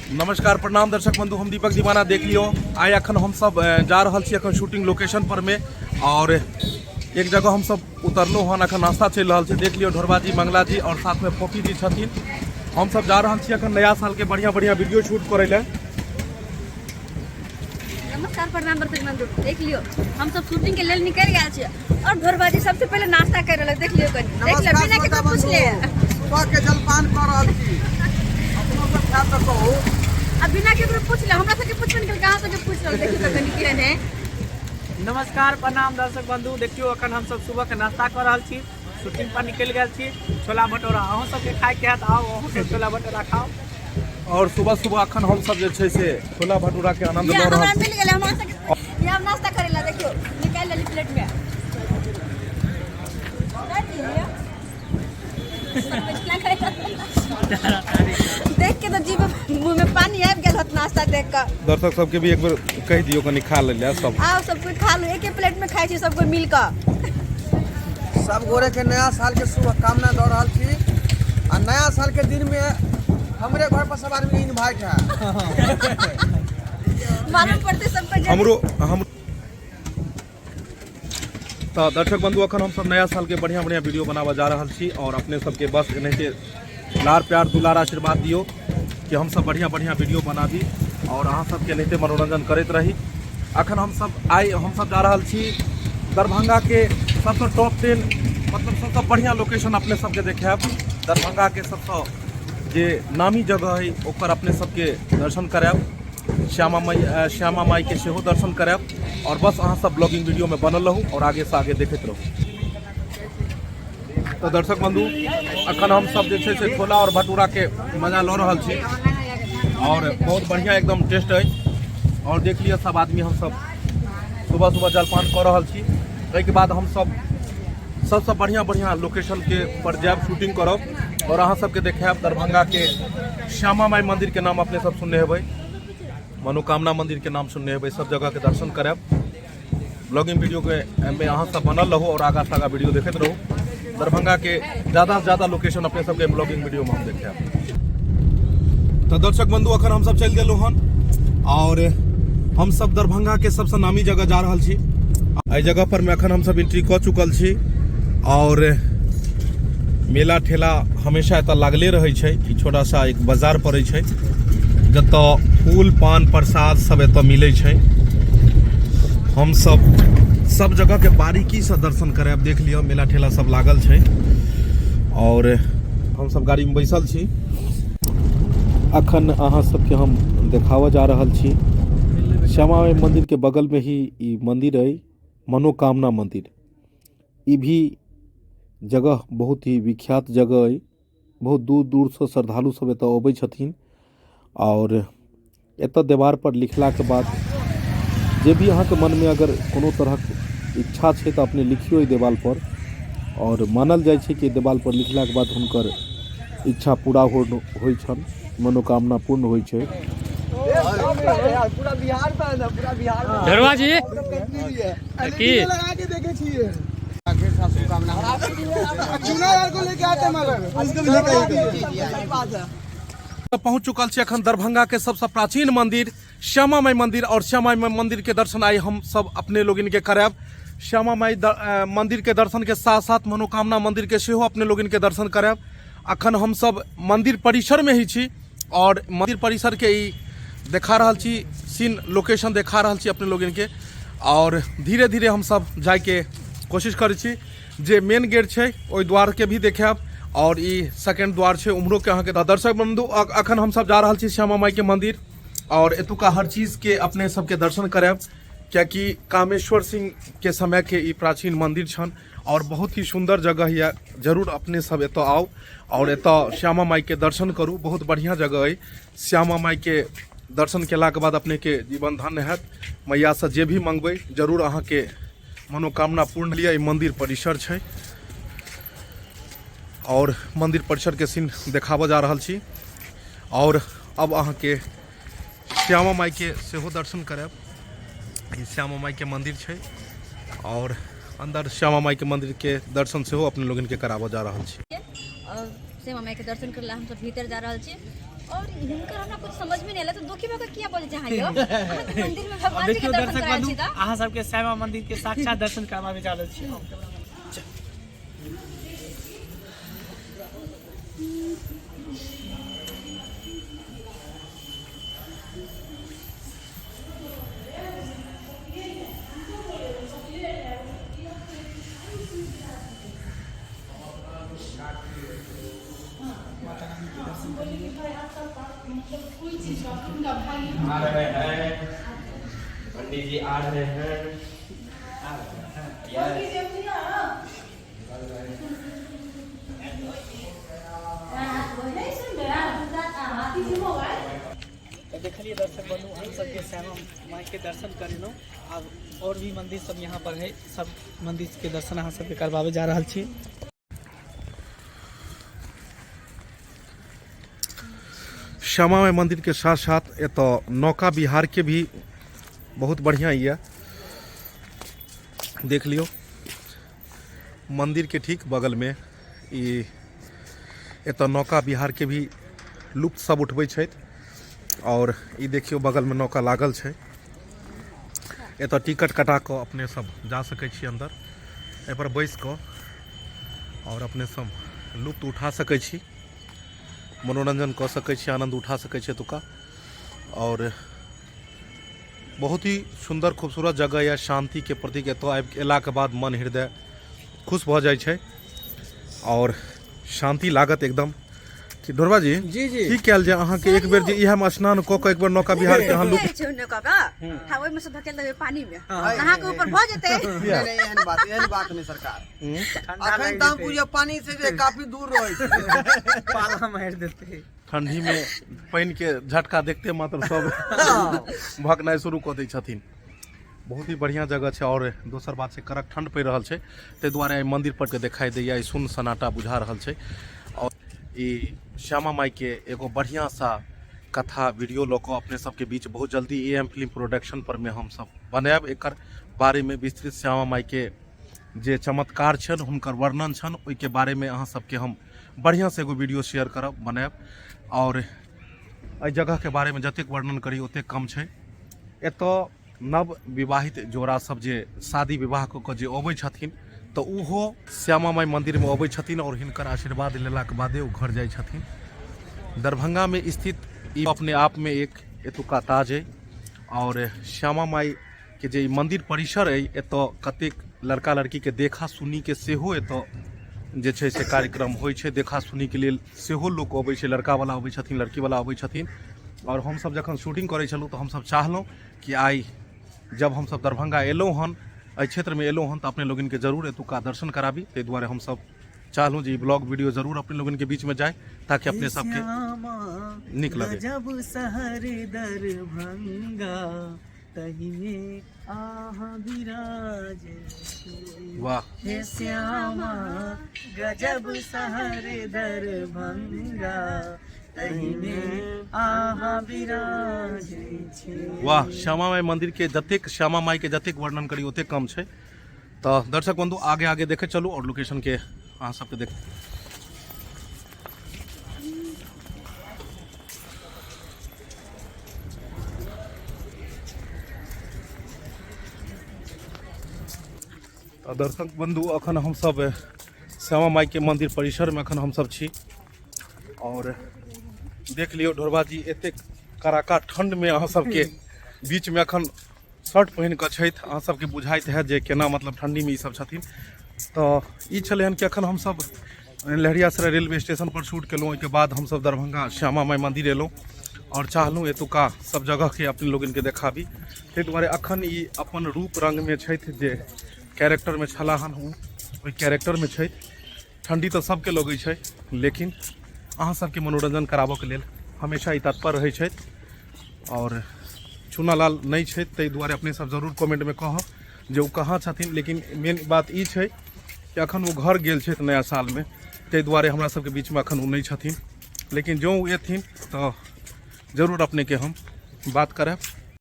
नमस्कार प्रणाम दर्शक बंधु, हम दीपक दीवाना देख लियो। आइ अखन हम सब जा रहल छी अखन शूटिंग लोकेशन पर में, और एक जगह हम सब उतरलो हन। अखन नाश्ता चल रहा है, देख लियो। ढोरबा जी, मंगला जी और साथ में पोपी जी छथिन। हम सब जा रहल छी अखन नया साल के बढ़िया बढ़िया वीडियो शूट करे ले। नमस्कार प्रणाम दर्शक बंधु, देख लियो हम सब शूटिंग के लिए निकल गया छे और ढोरबा जी सबसे पहले नाश्ता कर रहल। देख लियो, देख लियो बिना के पूछ ले सुबह के जलपान कर रहल छी। अपनो सब ख्याल रखो। अब बिना के पूछ ले, हमरा सब के पूछ निकल कहां से के पूछ रहल। देखियो तो कनी केहन है। नमस्कार प्रणाम दर्शक बंधु, देखियो अखन हम सब सुबह के नाश्ता कर रहल छी, शूटिंग पर निकल गेल छी। छोला भटूरा अहों सब के खाए के है त आओ, अहों सब छोला भटूरा खाओ। और सुबह सुबह अखन हम सब जे छै से छोला भटूरा के आनंद ले रहल हमरा छी। मिल गेल, हमरा सब ये हम नाश्ता करेला। देखियो निकाल लेली प्लेट में। देख के तो जीभ मुंह में पानी आबि गेल हत नाश्ता देख के। दर्शक सबके भी एक बार कह दियो कनी खा ले सब। आओ सब कोई खा लो, एक प्लेट में खाई छी सब कोई मिल के। सब गोरे के नया साल के शुभकामना दे रहल छी। आ नया साल के दिन में हमरे घर पर सब आदमी इनवाइट है। मालूम पड़ते सबको हमरो हम तो दर्शक बंधु अखन हम सब नया साल के बढ़िया बढ़िया वीडियो बनावा जा रहल छी, और अपने सबके बस एनाहिते लार प्यार दुलार आशीर्वाद दियो कि हम सब बढ़िया बढ़िया वीडियो बनाबी और अहाँ सबके एनाहिते मनोरंजन करते रही। अखन हम सब जा रहल छी दरभंगा के सबसे टॉप 10 मतलब सबसे बढ़िया लोकेशन अपने सबके देखाब। दरभंगा के सबसे जे नामी जगह है ओकर अपने सबके दर्शन कराब। श्यामा माई के सेहो दर्शन कराब। और बस अहाँ सब ब्लॉगिंग वीडियो में बनल रहू और आगे से आगे देखते रहू। तो दर्शक बंधु अखन हम सब जे छै से छोला और भटूरा के मजा ल रहल छी, और बहुत बढ़िया एकदम टेस्ट है। और देख लिया सब आदमी हम सब सुबह सुबह जलपान कर रहल छी। ताहिके बाद हम सब सबसे बढ़िया बढ़िया लोकेशन के पर जाब, शूटिंग करब और अहाँ सबके देखाब। दरभंगा के श्यामा माई मंदिर के नाम अपने सब सुनने हेबै, मनोकामना मंदिर के नाम सुनने हेबै। सब जगह के दर्शन कराब। ब्लॉगिंग वीडियो के में अहाँ सब बनल रहू और आगा सागा वीडियो देखते रहू। दरभंगा के ज़्यादा से ज़्यादा लोकेशन अपने सबके ब्लॉगिंग वीडियो में हम देखाब। तो दर्शक बंधु अखन हम सब चल गेलहुँ हन, और हम सब दरभंगा के सबसे नामी जगह जा रहल छी। एहि जगह पर में अखन हम सब एंट्री कऽ चुकल छी, और मेला ठेला हमेशा एतऽ लागले रहै छै। ई छोटा सा एक बाजार पड़ै छै जतऽ फूल पान प्रसाद सब एतऽ मिलै छै। हम सब जगह के बारीकी से दर्शन कराब। देख लियो मेला ठेला सब लागल छै, और हम सब गाड़ी में बैसल छी। अखन अहाँ सबके हम देखावा जा रहल छी श्यामा माई मंदिर के बगल में ही ई मंदिर है, मनोकामना मंदिर। ई भी जगह बहुत ही विख्यात जगह है। बहुत दूर दूर से श्रद्धालु सब एतऽ अबै छथिन, और एतऽ दीवार पर लिखला के बाद जे भी अहाँ के मन में अगर कोनो तरह इच्छा छै तऽ अपने लिखियो ई देवाल पर, और मानल जाइ छै कि देवाल पर लिखला के बाद हुनकर इच्छा पूरा होइ छन, मनोकामना पूर्ण होइ छै। पूरा बिहार में है, पूरा बिहार में ढोरबा जी की लगा के देखे छिए। चुना यार को लेके आते मगर इसको भी लेके पहुंच चुकल छी अखन दरभंगा के सबसे प्राचीन मंदिर श्यामा माई मंदिर, और श्यामा माई मंदिर के दर्शन आई हम सब अपने लोगन के कराब। श्यामा माई मंदिर के दर्शन के साथ साथ मनोकामना मंदिर के सेहो अपने लोगन के दर्शन कराब। अखन हम सब मंदिर परिसर में ही छी, और मंदिर परिसर के ई देखा रहल छी सीन, लोकेशन देखा रहल छी अपने लोगन के। और धीरे धीरे हम सब जाए के कोशिश करै छी। जे मेन गेट छै ओहि द्वार के भी देखाब, और ई सेकेंड द्वार छै उम्हरो के अहाँ के। दर्शक बंधु अखन हम सब जा रहल छी श्यामा माई के मंदिर, और एतुका हर चीज के अपने सबके दर्शन कराब, कियाकि कामेश्वर सिंह के समय के ई प्राचीन मंदिर छन, और बहुत ही सुंदर जगह है। जरूर अपने सब एतऽ आओ और एतऽ श्यामा माई के दर्शन करू। बहुत बढ़िया जगह है। श्यामा माई के दर्शन केला के बाद अपने के जीवन धन्य हैत। मैया से जे भी मंगबै जरूर अहाँ के मनोकामना पूर्ण लिया। ई मंदिर परिसर छै, और मंदिर परिसर के सीन देखावा जा रहल छी। और अब अहाँ के श्यामा माई के सेहो दर्शन कराब। ई श्यामा माई के मंदिर छै, और अंदर श्यामा माई के मंदिर के दर्शन सेहो अपने लोगन के करावा जा रहल छी। श्यामा माई के दर्शन करला हम सब भीतर जा रहल छी, और हिनकर हमरा कुछ समझ में नहीं आला तो दुखी भऽ के किया बोले जहाँ यो अहाँ के मंदिर में भगवान जी के देखियो दर्शन दर्शक कराए बंधु छी त अहाँ सबके श्यामा मंदिर के साक्षात दर्शन करवावे जा रहल छी। आ रहे हैं पंडित जी, आ रहे हैं। तो देखलिए दर्शक बंधु हम सबके श्यामा माई के दर्शन करेलहुँ। अब और भी मंदिर सब यहाँ पर है, सब मंदिर के दर्शन अहाँ सबके करवावे जा रहल छी। श्यामा माई मंदिर के साथ साथ एतो नौका विहार के भी बहुत बढ़िया ये देख लियो। मंदिर के ठीक बगल में ई एतो नौका विहार के भी लुप्त सब उठबै छथि। और ई देखियो बगल में नौका लागल छै। एतो टिकट कटा कऽ अपने सब जा सकै छी अंदर, एहि पर बैस कऽ और अपने सब लुप्त उठा सकै छी, मनोरंजन कऽ सकै छी, आनंद उठा सकै छी एतुका। और बहुत ही सुंदर खूबसूरत जगह या शांति के प्रतीक एतऽ आबि एला के बाद मन हृदय खुश भऽ जाइ छै और शांति लागत एकदम। कि ढोरबा जी जी जी की कयल जाय अहाँ के एक बेर जे इहे में स्नान कऽ के एक बेर नौका विहार के अहाँ लुप्त छै नौका का हां ओइ में से धकेल देबै पानी में नहा के ऊपर भऽ जेतै। नहीं एहन बात नहीं सरकार। अखन दाम पूजा पानी से जे काफी दूर रहै छै, पाला मार देते। ठंडी में पानि के झटका देखते मात्र सब भगनाइ शुरू कऽ दै छथिन। बहुत ही बढ़िया जगह छै। और दोसर बात छै कड़क ठंड पड़ि रहल छै, ताहि दुआरे मंदिर पर के दिखाई दैया सुन सन्नाटा बुझा रहल छै। और ई श्यामा माई के एगो बढ़िया सा कथा वीडियो लऽ कऽ अपने सबके बीच बहुत जल्दी AM फिल्म प्रोडक्शन पर में हम सब बनायब। एकर बारे में विस्तृत श्यामा माई के जे चमत्कार छन, हुनकर वर्णन छन, ओहिके बारे में अहाँ सबके हम बढ़िया से एगो वीडियो शेयर करब, बनायब। और एहि जगह के बारे में जतेक वर्णन करी ओतेक कम छै। एतऽ नव विवाहित जोड़ा सब जे शादी विवाह कऽ के जे अबै छथिन तो उहो श्यामा माई मंदिर में अबै छथिन और हिनकर आशीर्वाद लेला के बादे ओ घर जाइ छथिन। दरभंगा में स्थित ई अपने आप में एक एतुका ताज है। और श्यामा माई के जे मंदिर परिसर है, एतऽ कतेक लड़का लड़की के देखा सुनी के सेहो एतऽ जे छै से कार्यक्रम होइ छै। देखा सुनी के लेल सेहो लोक अबै छै, लड़का वाला अबै छथिन, लड़की वाला अबै छथिन। और हम सब जखन शूटिंग करै छलहुँ तो हम सब चाहलहुँ कि आइ जब हम सब दरभंगा एलहुँ हन, एहि क्षेत्र में एलहुँ हन, तो अपने लोगन के जरूर एतुका दर्शन कराबी। ताहि दुआरे हम सब चाहलहुँ जे ई ब्लॉग वीडियो जरूर अपने लोगन के बीच में जाए, ताकि अपने सबके नीक लगे। जब शहर दरभंगा तही में आहा विराजे, वाह हे श्यामा गजब शहर दरभंगा तही में आहा विराजे। वाह, श्यामा माई मंदिर के जतेक श्यामा माई के जतेक वर्णन करी ओतेक कम छै। तो दर्शक बंधु आगे आगे देखे चलू और लोकेशन के अहाँ सबके देख। तो दर्शक बंधु अखन हम सब श्यामा माई के मंदिर परिसर में अखन हम सब छी। और देख लियो ढोरबा जी एतेक कड़ाका ठंड में अहाँ सबके बीच में अखन शर्ट पहिन कऽ छथि। अहाँ सबके बुझाइत है जे केना मतलब ठंडी में ई सब छथिन। तो ई छलै हन कि अखन हम सब लहरियासराय रेलवे स्टेशन पर शूट केलहुँ। ओहिके बाद हम सब दरभंगा श्यामा माई मंदिर एलहुँ और चाहलहुँ एतुका सब जगह के अपने लोगन के देखाबी। ताहि दुआरे अखन ई अपन रूप रंग में छथि, जे कैरेक्टर में छला हन ओहि कैरेक्टर में छथि। ठंडी तो सबके लगै छै, लेकिन अहाँ सबके मनोरंजन कराबऽ के लेल हमेशा ई तत्पर रहै छथि। और चुनालाल नहीं छथि, ताहि दुआरे अपने सब जरूर कमेंट में कहब जे ओ कहाँ छथिन। लेकिन मेन बात ई छै कि अखन वो घर गेल छथि नया साल में, ताहि दुआरे हमरा सबके बीच में अखन ओ नहीं छथिन। लेकिन जो एथिन तो जरूर अपने के हम बात करब।